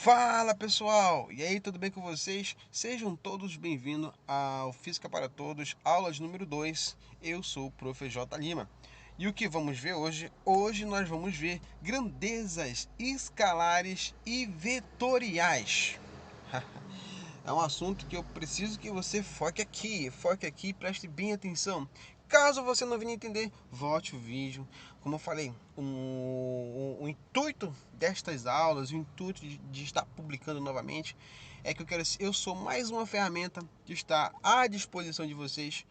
Fala pessoal, e aí, tudo bem com vocês? Sejam todos bem-vindos ao Física para Todos, aulas número 2. Eu sou o Prof. J. Lima. E o que vamos ver hoje? Hoje nós vamos ver grandezas escalares e vetoriais. É um assunto que eu preciso que você foque aqui e preste bem atenção. Caso você não venha entender, volte o vídeo. Como eu falei, o intuito destas aulas, o intuito de estar publicando novamente, é que eu sou mais uma ferramenta que está à disposição de vocês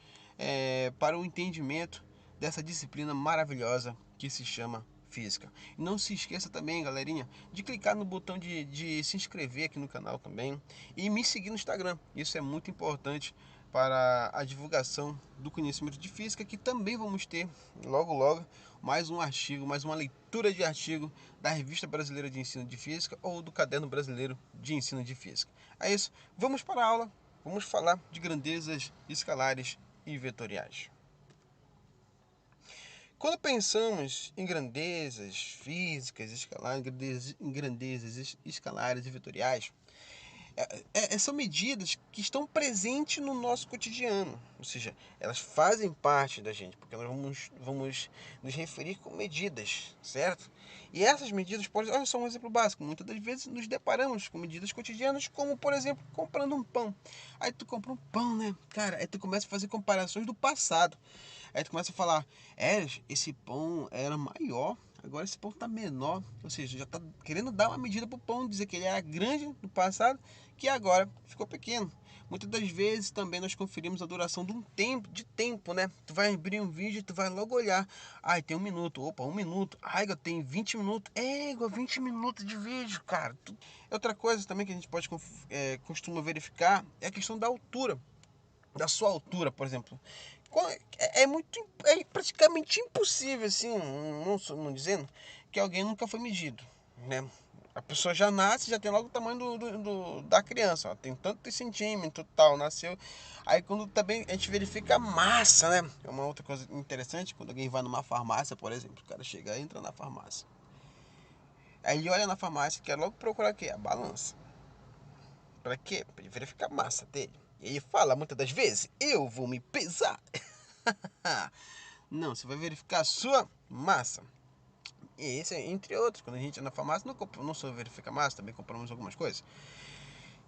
para o entendimento dessa disciplina maravilhosa que se chama física. E não se esqueça também, galerinha, de clicar no botão de se inscrever aqui no canal também e me seguir no Instagram. Isso é muito importante para a divulgação do conhecimento de física, que também vamos ter logo logo mais um artigo, mais uma leitura de artigo da Revista Brasileira de Ensino de Física ou do Caderno Brasileiro de Ensino de Física. É isso, vamos para a aula, vamos falar de grandezas escalares e vetoriais. Quando pensamos em grandezas físicas, grandezas escalares e vetoriais, são medidas que estão presentes no nosso cotidiano, ou seja, elas fazem parte da gente, porque nós vamos nos referir com medidas, certo? E essas medidas podem, olha só um exemplo básico, muitas das vezes nos deparamos com medidas cotidianas, como por exemplo, comprando um pão. Aí tu compra um pão, né? Cara, aí tu começa a fazer comparações do passado. Aí tu começa a falar, esse pão era maior, agora esse pão tá menor. Ou seja, já tá querendo dar uma medida pro pão, dizer que ele era grande no passado, que agora ficou pequeno. Muitas das vezes também nós conferimos a duração de tempo, né? Tu vai abrir um vídeo e tu vai logo olhar. Ai, tem 1 minuto. Opa, 1 minuto. Ai, eu tenho 20 minutos. Igual 20 minutos de vídeo, cara. Outra coisa também que a gente pode costuma verificar é a questão da altura. Da sua altura, por exemplo. É praticamente impossível, assim, não dizendo, que alguém nunca foi medido, né? A pessoa já nasce, já tem logo o tamanho da criança, ó, tem tantos centímetros tal, nasceu. Aí quando também a gente verifica a massa, né? É uma outra coisa interessante, quando alguém vai numa farmácia, por exemplo, o cara chega e entra na farmácia. Aí ele olha na farmácia e quer logo procurar o quê? A balança. Pra quê? Pra ele verificar a massa dele. E ele fala muitas das vezes, eu vou me pesar. Não, você vai verificar a sua massa. E esse, entre outros, quando a gente é na farmácia, não só verifica a massa, também compramos algumas coisas.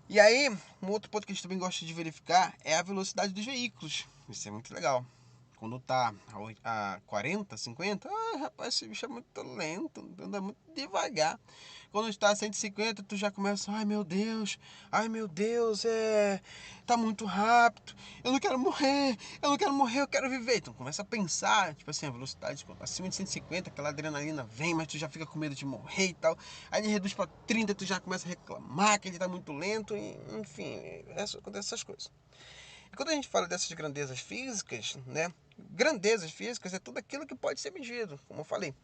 E aí, um outro ponto que a gente também gosta de verificar é a velocidade dos veículos. Isso é muito legal. Quando tá a 40, 50, rapaz, esse bicho é muito lento, anda muito devagar. Quando está a 150, tu já começa, ai meu Deus, tá muito rápido, eu não quero morrer, eu quero viver. Então começa a pensar, tipo assim, a velocidade acima de 150, aquela adrenalina vem, mas tu já fica com medo de morrer e tal. Aí ele reduz para 30, tu já começa a reclamar que ele tá muito lento, e, enfim, acontece essas coisas. E quando a gente fala dessas grandezas físicas, né? Grandezas físicas é tudo aquilo que pode ser medido, como eu falei.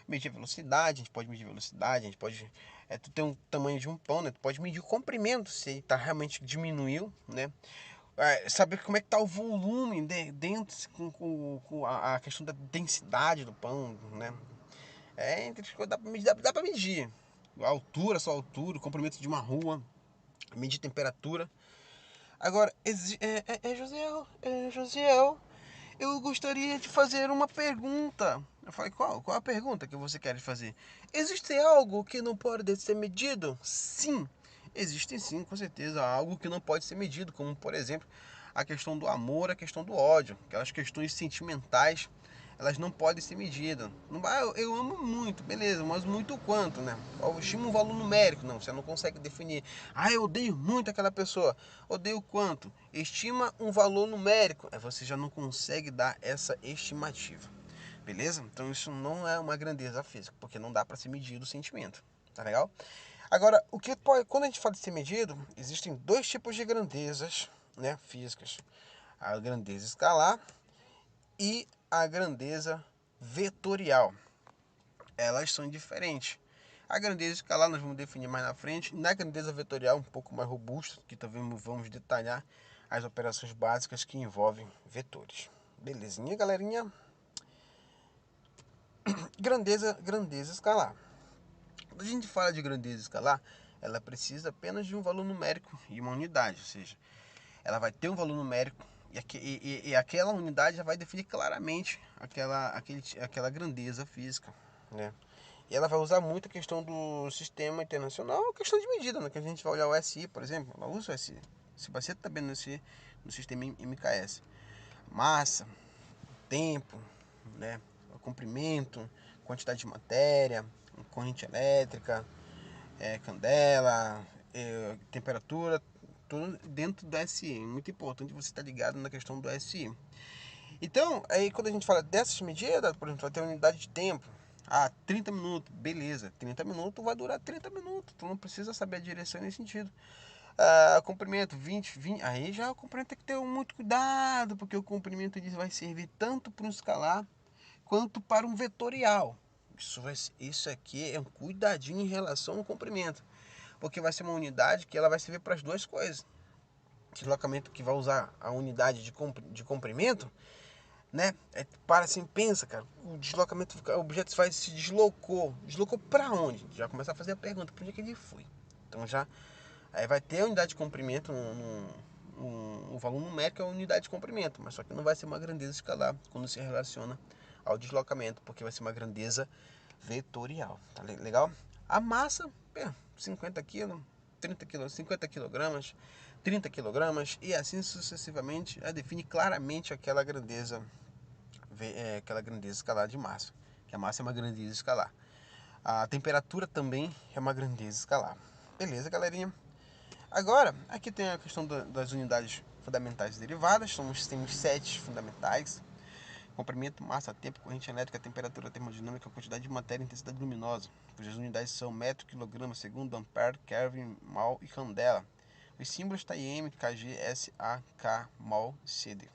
Medir velocidade, a gente pode medir velocidade, a gente pode. Tu tem um tamanho de um pão, né? Tu pode medir o comprimento, se ele tá realmente diminuiu, né? Saber como é que tá o volume dentro com a questão da densidade do pão, né? Entre as coisas dá pra medir. A altura, sua altura, o comprimento de uma rua, medir temperatura. Agora, Josiel, eu gostaria de fazer uma pergunta. Eu falei, qual a pergunta que você quer fazer? Existe algo que não pode ser medido? Sim, existe sim, com certeza, algo que não pode ser medido, como por exemplo, a questão do amor, a questão do ódio, aquelas questões sentimentais, elas não podem ser medidas. Eu amo muito, beleza, mas muito quanto, né? Eu estimo um valor numérico, não, você não consegue definir. Eu odeio muito aquela pessoa. Odeio quanto? Estima um valor numérico. Você já não consegue dar essa estimativa. Beleza? Então isso não é uma grandeza física, porque não dá para ser medido o sentimento. Tá legal? Agora, quando a gente fala de ser medido, existem dois tipos de grandezas, né, físicas. A grandeza escalar e a grandeza vetorial. Elas são diferentes. A grandeza escalar nós vamos definir mais na frente. Na grandeza vetorial, um pouco mais robusta, que também vamos detalhar as operações básicas que envolvem vetores. Belezinha, galerinha? Grandeza escalar. Quando a gente fala de grandeza escalar, ela precisa apenas de um valor numérico e uma unidade, ou seja, ela vai ter um valor numérico e aquela unidade já vai definir claramente aquela grandeza física, né? E ela vai usar muito a questão do sistema internacional, a questão de medida, né? Que a gente vai olhar o SI, por exemplo, ela usa o SI. Se você está vendo no sistema MKS, massa, tempo, né? O comprimento, quantidade de matéria, corrente elétrica, candela, temperatura, tudo dentro do SI. Muito importante você estar ligado na questão do SI. Então, aí quando a gente fala dessas medidas, por exemplo, vai ter uma unidade de tempo. 30 minutos, beleza. 30 minutos vai durar 30 minutos. Tu não precisa saber a direção nesse sentido. Comprimento 20. Aí já o comprimento tem que ter muito cuidado, porque o comprimento vai servir tanto para um escalar quanto para um vetorial. Isso aqui é um cuidadinho em relação ao comprimento, porque vai ser uma unidade que ela vai servir para as duas coisas. Deslocamento que vai usar a unidade de comprimento, né? Para assim, pensa, cara, o deslocamento, o objeto se deslocou para onde? Já começa a fazer a pergunta, para onde é que ele foi? Então já aí vai ter a unidade de comprimento, um valor numérico é a unidade de comprimento, mas só que não vai ser uma grandeza escalar quando se relaciona ao deslocamento, porque vai ser uma grandeza vetorial, tá legal? A massa, 50 kg, 30 kg, 50 kg, 30 kg e assim sucessivamente, define claramente aquela grandeza escalar de massa, que a massa é uma grandeza escalar. A temperatura também é uma grandeza escalar. Beleza, galerinha? Agora, aqui tem a questão das unidades fundamentais derivadas, temos 7 fundamentais: comprimento, massa, tempo, corrente elétrica, temperatura, termodinâmica, quantidade de matéria e intensidade luminosa, cujas unidades são metro, quilograma, segundo, ampere, Kelvin, mol e candela. Os símbolos TIM, KG, SA, K, mol, CD.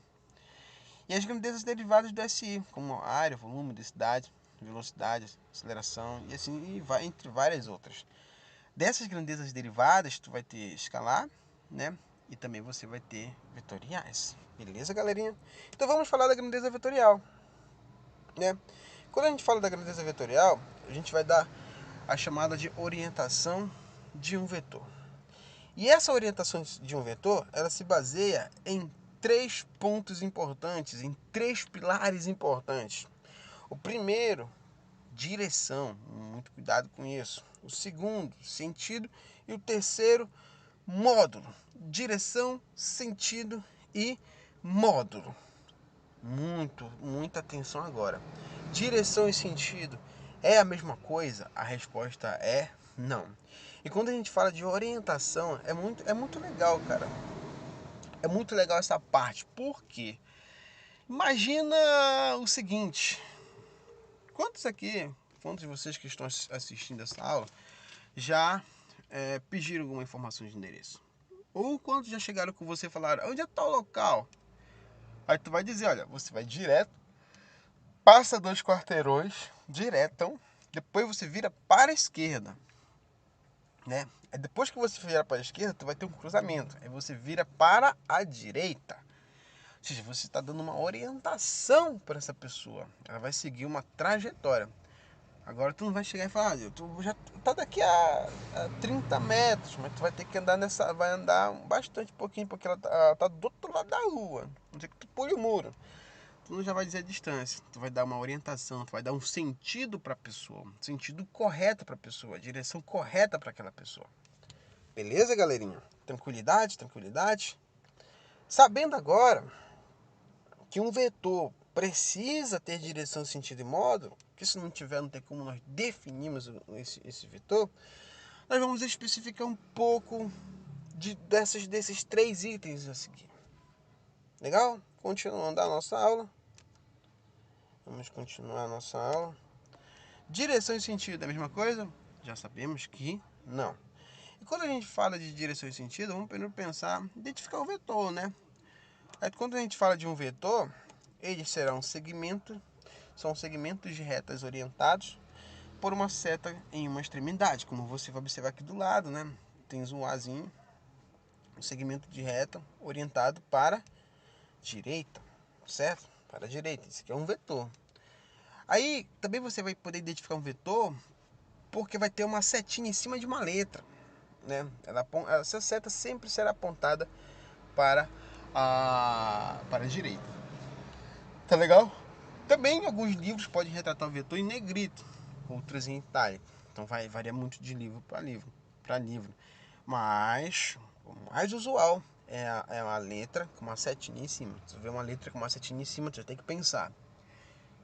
E as grandezas derivadas do SI, como área, volume, densidade, velocidade, aceleração e assim vai, entre várias outras. Dessas grandezas derivadas, tu vai ter escalar, né? E também você vai ter vetoriais. Beleza, galerinha? Então vamos falar da grandeza vetorial, né? Quando a gente fala da grandeza vetorial, a gente vai dar a chamada de orientação de um vetor. E essa orientação de um vetor, ela se baseia em 3 pontos importantes, em 3 pilares importantes. O primeiro, direção, muito cuidado com isso. O segundo, sentido. E o terceiro, módulo. Direção, sentido e módulo. Muita atenção agora. Direção e sentido é a mesma coisa? A resposta é não. E quando a gente fala de orientação, é muito legal, cara. É muito legal essa parte. Por quê? Imagina o seguinte. Quantos de vocês que estão assistindo essa aula já pediram alguma informação de endereço? Ou quantos já chegaram com você e falaram, onde é tal local? Aí tu vai dizer, olha, você vai direto, passa 2 quarteirões, diretão, depois você vira para a esquerda, né? Aí depois que você virar para a esquerda, tu vai ter um cruzamento. Aí você vira para a direita. Ou seja, você está dando uma orientação para essa pessoa. Ela vai seguir uma trajetória. Agora tu não vai chegar e falar, tu já tá daqui a 30 metros, mas tu vai ter que andar vai andar bastante pouquinho, porque ela tá do outro lado da rua. Não sei que tu pule o muro. Tu não já vai dizer a distância, tu vai dar uma orientação, tu vai dar um sentido para a pessoa, um sentido correto para a pessoa, a direção correta para aquela pessoa. Beleza, galerinha? Tranquilidade, tranquilidade. Sabendo agora que um vetor precisa ter direção, sentido e módulo, que se não tiver, não tem como nós definirmos esse vetor, nós vamos especificar um pouco desses 3 itens a seguir. Legal? Continuando a nossa aula. Vamos continuar a nossa aula. Direção e sentido é a mesma coisa? Já sabemos que não. E quando a gente fala de direção e sentido, vamos primeiro pensar, identificar o vetor, né? Aí, quando a gente fala de um vetor, eles serão são segmentos de retas orientados por uma seta em uma extremidade, como você vai observar aqui do lado, né? Tens um Azinho, um segmento de reta orientado para a direita, certo? Para a direita, isso aqui é um vetor. Aí, também você vai poder identificar um vetor porque vai ter uma setinha em cima de uma letra. né? Essa seta sempre será apontada para a direita. Tá legal? Também alguns livros podem retratar o vetor em negrito, outros em itálico. Então vai variar muito de livro para livro, Mas o mais usual é uma letra com uma setinha em cima. Se você vê uma letra com uma setinha em cima, você tem que pensar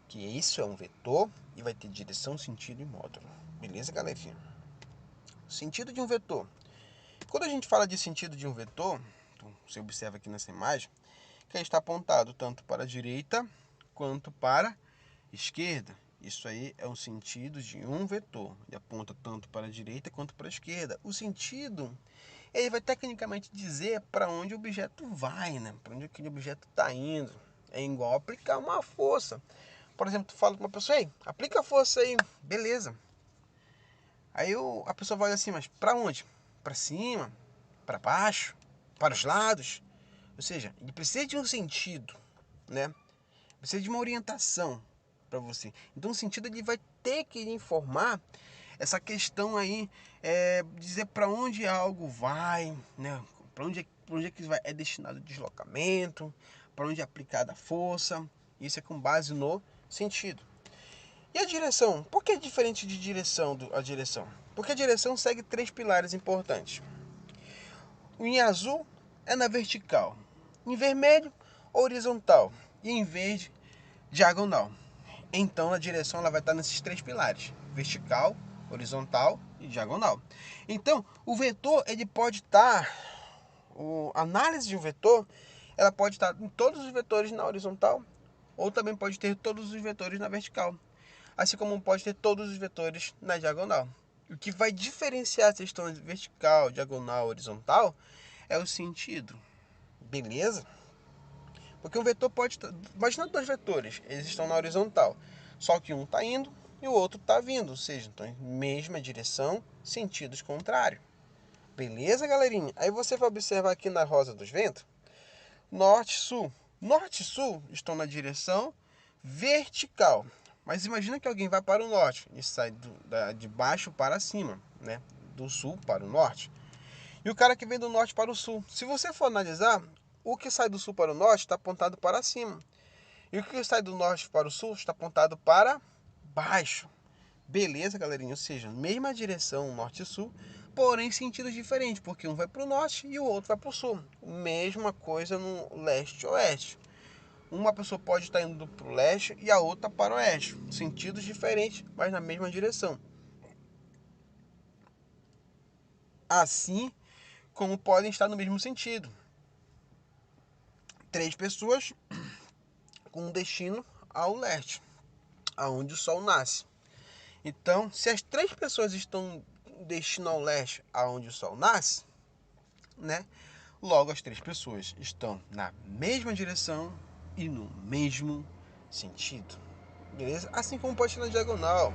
que isso é um vetor e vai ter direção, sentido e módulo. Beleza, galerinha? Sentido de um vetor. Quando a gente fala de sentido de um vetor, então você observa aqui nessa imagem, que ele está apontado tanto para a direita quanto para a esquerda. Isso aí é o sentido de um vetor. Ele aponta tanto para a direita quanto para a esquerda. O sentido, ele vai tecnicamente dizer para onde o objeto vai, né? Para onde aquele objeto está indo. É igual aplicar uma força. Por exemplo, tu fala para uma pessoa, ei, aplica a força aí, beleza. Aí a pessoa vai assim, mas para onde? Para cima? Para baixo? Para os lados? Ou seja, ele precisa de um sentido, né? Precisa de uma orientação para você. Então o sentido ele vai ter que informar essa questão aí, dizer para onde algo vai, né? Para onde é que vai, é destinado o deslocamento, para onde é aplicada a força. Isso é com base no sentido. E a direção? Por que é diferente de a direção? Porque a direção segue 3 pilares importantes. Em azul é na vertical, em vermelho, horizontal e em verde, diagonal. Então a direção ela vai estar nesses 3 pilares: vertical, horizontal e diagonal. Então o vetor ele pode estar, a análise de um vetor ela pode estar em todos os vetores na horizontal ou também pode ter todos os vetores na vertical, assim como pode ter todos os vetores na diagonal. O que vai diferenciar a questão de vertical, diagonal, horizontal é o sentido. Beleza? Porque um vetor pode... Imagina 2 vetores, eles estão na horizontal. Só que um está indo e o outro está vindo. Ou seja, estão em mesma direção, sentidos contrários. Beleza, galerinha? Aí você vai observar aqui na rosa dos ventos, norte e sul. Norte e sul estão na direção vertical. Mas imagina que alguém vai para o norte e sai de baixo para cima, né? Do sul para o norte. E o cara que vem do norte para o sul. Se você for analisar, o que sai do sul para o norte está apontado para cima. E o que sai do norte para o sul está apontado para baixo. Beleza, galerinha? Ou seja, mesma direção norte e sul, porém sentidos diferentes, porque um vai para o norte e o outro vai para o sul. Mesma coisa no leste e oeste. Uma pessoa pode estar indo para o leste e a outra para o oeste. Sentidos diferentes, mas na mesma direção. Assim como podem estar no mesmo sentido. 3 pessoas com destino ao leste, aonde o sol nasce. Então, se as 3 pessoas estão destino ao leste, aonde o sol nasce, né? Logo as 3 pessoas estão na mesma direção e no mesmo sentido. Beleza? Assim como pode ser na diagonal.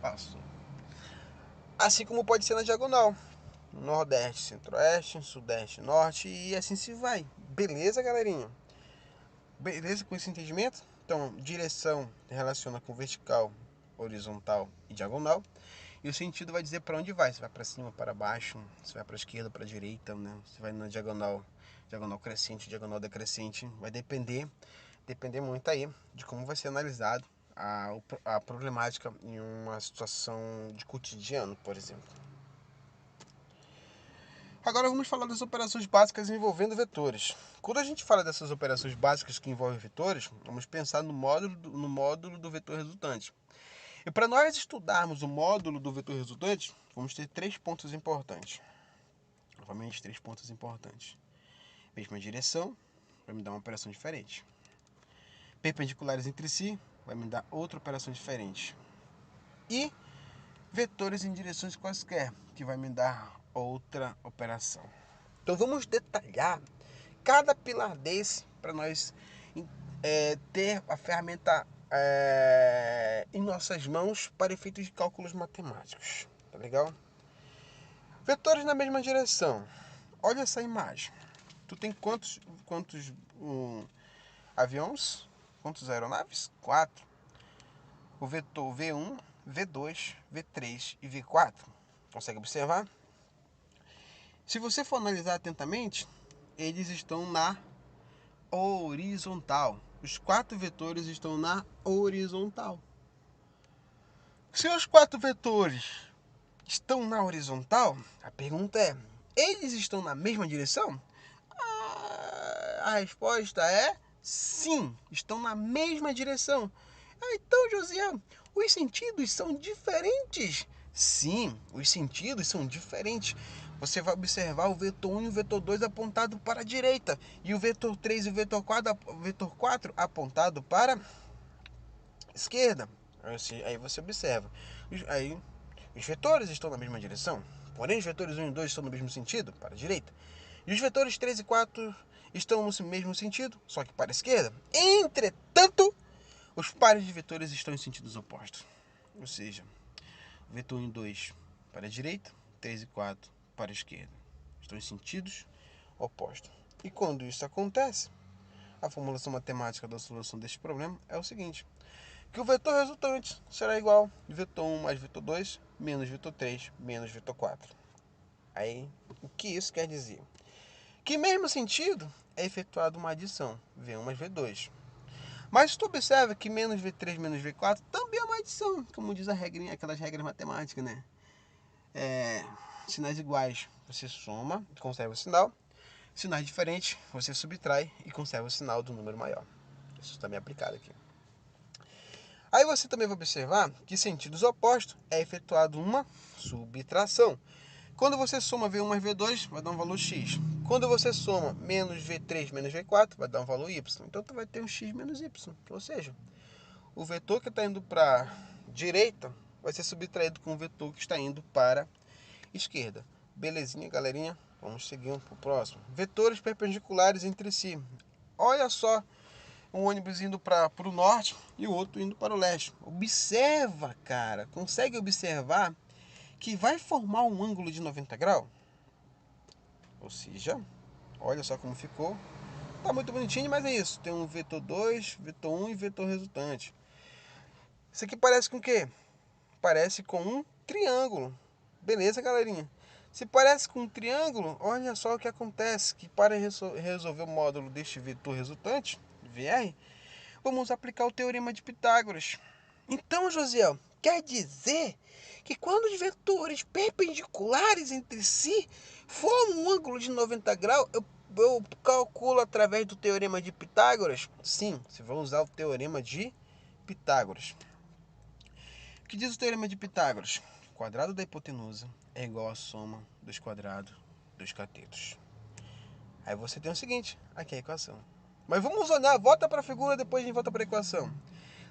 Passou. Assim como pode ser na diagonal. Nordeste, centro-oeste, sudeste, norte e assim se vai. Beleza, galerinha? Beleza com esse entendimento? Então, direção relaciona com vertical, horizontal e diagonal. E o sentido vai dizer para onde vai. Se vai para cima, para baixo, se vai para a esquerda, para a direita, né? Se vai na diagonal, diagonal crescente, diagonal decrescente. Vai depender muito aí de como vai ser analisado a problemática em uma situação de cotidiano, por exemplo. Agora vamos falar das operações básicas envolvendo vetores. Quando a gente fala dessas operações básicas que envolvem vetores, vamos pensar no módulo do vetor resultante. E para nós estudarmos o módulo do vetor resultante, vamos ter 3 pontos importantes. Novamente, 3 pontos importantes. Mesma direção, vai me dar uma operação diferente. Perpendiculares entre si, vai me dar outra operação diferente. E vetores em direções quaisquer, que vai me dar outra operação. Então vamos detalhar cada pilar desse para nós ter a ferramenta em nossas mãos para efeitos de cálculos matemáticos. Tá legal? Vetores na mesma direção. Olha essa imagem. Tu tem quantos aviões? Quantas aeronaves? 4. O vetor V1, V2, V3 e V4. Consegue observar? Se você for analisar atentamente, eles estão na horizontal. Os 4 vetores estão na horizontal. Se os 4 vetores estão na horizontal, a pergunta é: eles estão na mesma direção? A resposta é sim, estão na mesma direção. Então, Josiah, os sentidos são diferentes? Sim, os sentidos são diferentes. Você vai observar o vetor 1 e o vetor 2 apontado para a direita, e o vetor 3 e o vetor 4 apontado para a esquerda. Aí você observa. Aí os vetores estão na mesma direção, porém os vetores 1 e 2 estão no mesmo sentido, para a direita. E os vetores 3 e 4 estão no mesmo sentido, só que para a esquerda. Entretanto, os pares de vetores estão em sentidos opostos. Ou seja, o vetor 1 e 2 para a direita, 3 e 4 para a esquerda. Estão em sentidos opostos. E quando isso acontece, a formulação matemática da solução deste problema é o seguinte: que o vetor resultante será igual a vetor 1 mais vetor 2 menos vetor 3 menos vetor 4. Aí, o que isso quer dizer? Que mesmo sentido é efetuada uma adição, V1 mais V2. Mas tu observa que menos V3 menos V4 também é uma adição, como diz a regrinha, aquelas regras matemáticas, né? Sinais iguais, você soma e conserva o sinal. Sinais diferentes, você subtrai e conserva o sinal do número maior. Isso também é aplicado aqui. Aí você também vai observar que sentidos opostos é efetuado uma subtração. Quando você soma V1 mais V2, vai dar um valor X. Quando você soma menos V3 menos V4, vai dar um valor Y. Então, tu vai ter um X menos Y. Ou seja, o vetor que está indo para a direita vai ser subtraído com o vetor que está indo para a esquerda. Belezinha, galerinha? Vamos seguir para o próximo. Vetores perpendiculares entre si. Olha só, um ônibus indo para o norte e o outro indo para o leste. Observa, cara. Consegue observar que vai formar um ângulo de 90 graus? Ou seja, olha só como ficou. Tá muito bonitinho, mas é isso. Tem um vetor 2, vetor 1 e vetor resultante. Isso aqui parece com o quê? Parece com um triângulo. Beleza, galerinha? Se parece com um triângulo, olha só o que acontece. Que para resolver o módulo deste vetor resultante, VR, vamos aplicar o teorema de Pitágoras. Então, Josiel, quer dizer que quando os vetores perpendiculares entre si formam um ângulo de 90 graus, eu calculo através do teorema de Pitágoras? Sim, você vai usar o teorema de Pitágoras. O que diz o teorema de Pitágoras? O quadrado da hipotenusa é igual à soma dos quadrados dos catetos. Aí você tem o seguinte, aqui é a equação. Mas vamos olhar, volta para a figura, depois a gente volta para a equação.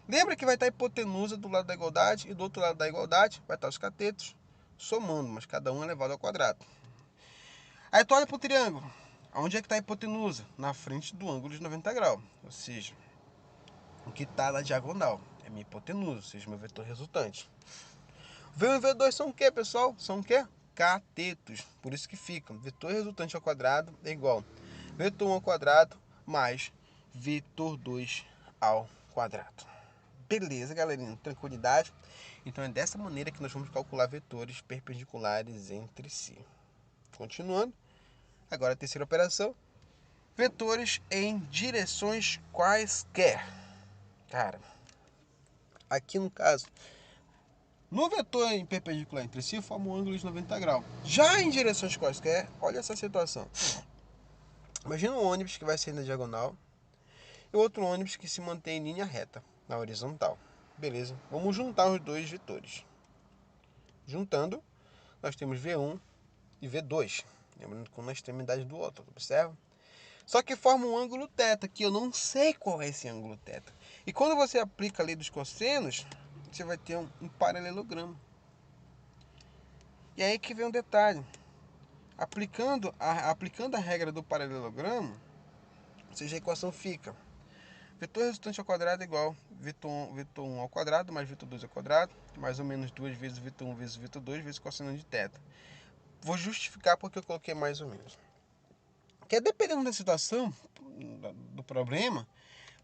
Lembra que vai estar a hipotenusa do lado da igualdade e do outro lado da igualdade vai estar os catetos somando, mas cada um é elevado ao quadrado. Aí tu olha para o triângulo. Onde é que está a hipotenusa? Na frente do ângulo de 90 graus. Ou seja, o que está na diagonal é minha hipotenusa, ou seja, meu vetor resultante. V1 e V2 são o que, pessoal? São o que? Catetos. Por isso que fica vetor resultante ao quadrado é igual vetor 1 ao quadrado mais vetor 2 ao quadrado. Beleza, galerinha, tranquilidade. Então é dessa maneira que nós vamos calcular vetores perpendiculares entre si. Continuando, agora a terceira operação, vetores em direções quaisquer. Cara, aqui no caso, no vetor em perpendicular entre si, forma um ângulo de 90 graus. Já em direções quaisquer, olha essa situação. Imagina um ônibus que vai sair na diagonal e outro ônibus que se mantém em linha reta, na horizontal. Beleza, vamos juntar os dois vetores. Juntando, nós temos V1 e V2. Lembrando que um na extremidade do outro, observa? Só que forma um ângulo θ, que eu não sei qual é esse ângulo θ. E quando você aplica a lei dos cossenos, você vai ter um paralelogramo. E aí que vem um detalhe. Aplicando a regra do paralelogramo, ou seja, a equação fica vetor resultante ao quadrado é igual vetor 1 ao quadrado mais vetor 2 ao quadrado, mais ou menos 2 vezes vetor 1 vezes vetor 2 vezes cosseno de θ. Vou justificar porque eu coloquei mais ou menos. Que dependendo da situação, do problema,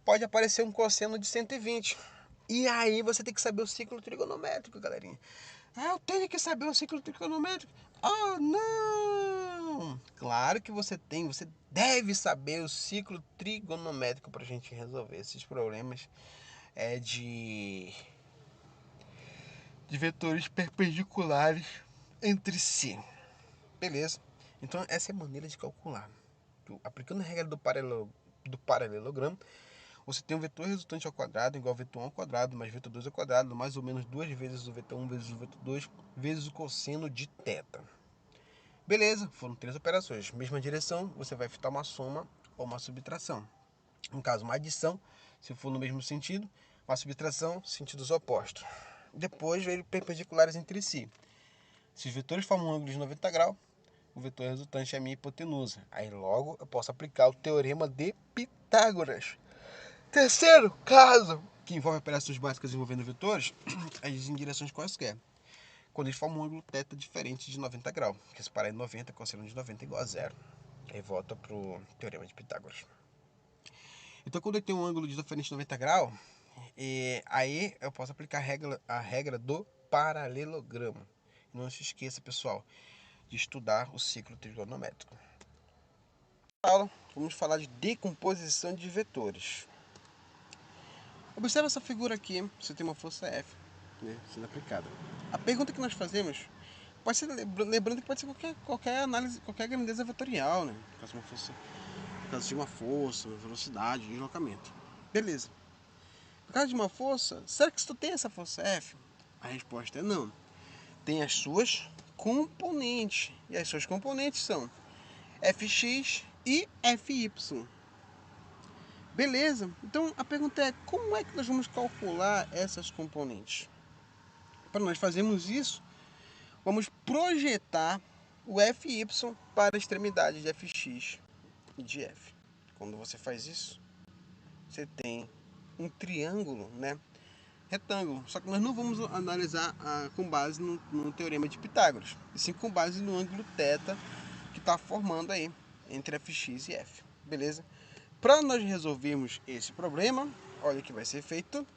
pode aparecer um cosseno de 120. E aí você tem que saber o ciclo trigonométrico, galerinha. Ah, eu tenho que saber o ciclo trigonométrico. Oh, não! Claro que você deve saber o ciclo trigonométrico para a gente resolver esses problemas de vetores perpendiculares entre si. Beleza? Então essa é a maneira de calcular. Aplicando a regra do paralelogramo, você tem um vetor resultante ao quadrado igual a vetor 1 ao quadrado mais vetor 2 ao quadrado, mais ou menos 2 vezes o vetor 1 vezes o vetor 2 vezes o cosseno de θ. Beleza, foram 3 operações. Mesma direção, você vai fitar uma soma ou uma subtração. No caso, uma adição, se for no mesmo sentido, uma subtração, sentidos opostos. Depois, veio perpendiculares entre si. Se os vetores formam um ângulo de 90 graus, o vetor resultante é a minha hipotenusa. Aí logo eu posso aplicar o teorema de Pitágoras. Terceiro caso, que envolve operações básicas envolvendo vetores, as em direções quaisquer. Quando eles formam um ângulo θ diferente de 90 graus, que se parar em 90, cosseno de 90 é igual a zero. Aí volta para o teorema de Pitágoras. Então quando eu tenho um ângulo de diferente de 90 graus, aí eu posso aplicar a regra do paralelogramo. Não se esqueça, pessoal, de estudar o ciclo trigonométrico. Aula, vamos falar de decomposição de vetores. Observe essa figura aqui, você tem uma força F, né, sendo aplicada. A pergunta que nós fazemos pode ser, lembrando que pode ser qualquer análise, qualquer grandeza vetorial, né? No caso de uma força, velocidade, deslocamento. Beleza. No caso de uma força, será que se tu tem essa força F? A resposta é não. Tem as suas componentes. E as suas componentes são Fx e Fy. Beleza? Então a pergunta é, como é que nós vamos calcular essas componentes? Para nós fazermos isso, vamos projetar o Fy para a extremidade de Fx e de F. Quando você faz isso, você tem um triângulo, né, retângulo. Só que nós não vamos analisar com base no teorema de Pitágoras, e sim com base no ângulo θ que está formando aí entre Fx e F. Beleza? Para nós resolvermos esse problema, olha o que vai ser feito.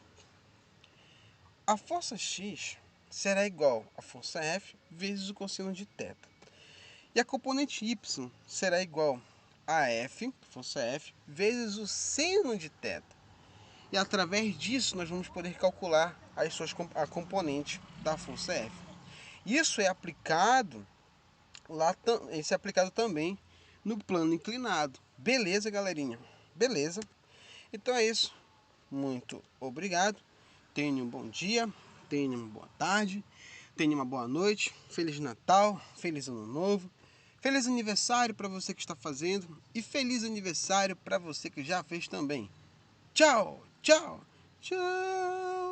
A força X será igual a força F vezes o cosseno de θ. E a componente Y será igual a F, força F, vezes o seno de θ. E através disso nós vamos poder calcular a componente da força F. Isso é aplicado também no plano inclinado. Beleza, galerinha? Beleza? Então é isso. Muito obrigado. Tenha um bom dia, tenha uma boa tarde, tenha uma boa noite. Feliz Natal, feliz Ano Novo. Feliz aniversário para você que está fazendo e feliz aniversário para você que já fez também. Tchau, tchau, tchau.